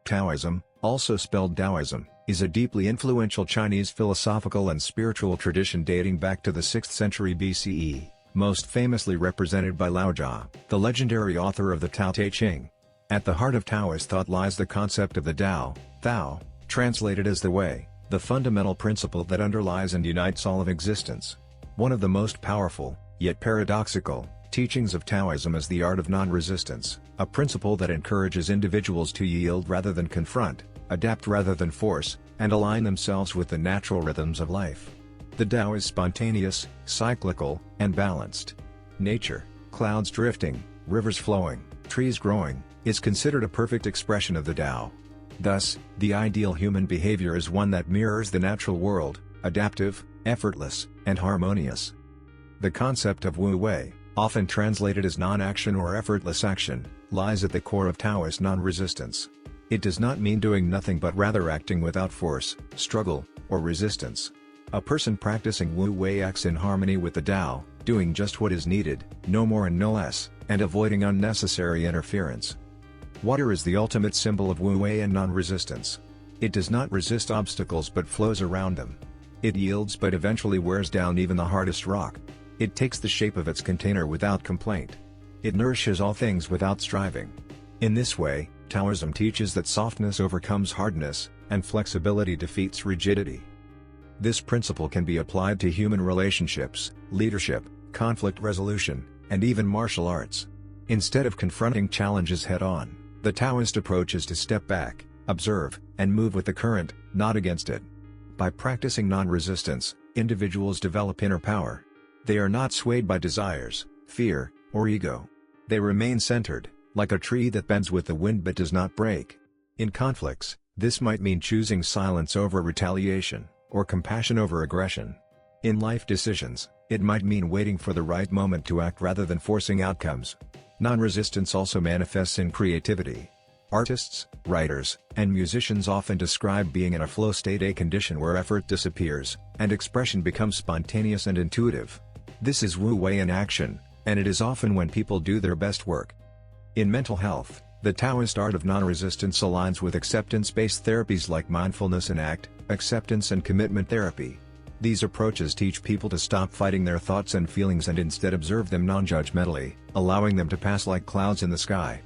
Taoism, also spelled Daoism, is a deeply influential Chinese philosophical and spiritual tradition dating back to the 6th century BCE, most famously represented by Laozi, the legendary author of the Tao Te Ching. At the heart of Taoist thought lies the concept of the Tao, Tao, translated as the way, the fundamental principle that underlies and unites all of existence. One of the most powerful, yet paradoxical, teachings of Taoism is the art of non-resistance, a principle that encourages individuals to yield rather than confront, adapt rather than force, and align themselves with the natural rhythms of life. The Tao is spontaneous, cyclical, and balanced. Nature, clouds drifting, rivers flowing, trees growing, is considered a perfect expression of the Tao. Thus, the ideal human behavior is one that mirrors the natural world, adaptive, effortless, and harmonious. The concept of Wu Wei, often translated as non-action or effortless action, lies at the core of Taoist non-resistance. It does not mean doing nothing but rather acting without force, struggle, or resistance. A person practicing Wu Wei acts in harmony with the Tao, doing just what is needed, no more and no less, and avoiding unnecessary interference. Water is the ultimate symbol of Wu Wei and non-resistance. It does not resist obstacles but flows around them. It yields but eventually wears down even the hardest rock. It takes the shape of its container without complaint. It nourishes all things without striving. In this way, Taoism teaches that softness overcomes hardness, and flexibility defeats rigidity. This principle can be applied to human relationships, leadership, conflict resolution, and even martial arts. Instead of confronting challenges head-on, the Taoist approach is to step back, observe, and move with the current, not against it. By practicing non-resistance, individuals develop inner power. They are not swayed by desires, fear, or ego. They remain centered, like a tree that bends with the wind but does not break. In conflicts, this might mean choosing silence over retaliation, or compassion over aggression. In life decisions, it might mean waiting for the right moment to act rather than forcing outcomes. Non-resistance also manifests in creativity. Artists, writers, and musicians often describe being in a flow state, a condition where effort disappears, and expression becomes spontaneous and intuitive. This is Wu Wei in action, and it is often when people do their best work. In mental health, the Taoist art of non-resistance aligns with acceptance-based therapies like mindfulness and ACT, acceptance and commitment therapy. These approaches teach people to stop fighting their thoughts and feelings and instead observe them non-judgmentally, allowing them to pass like clouds in the sky.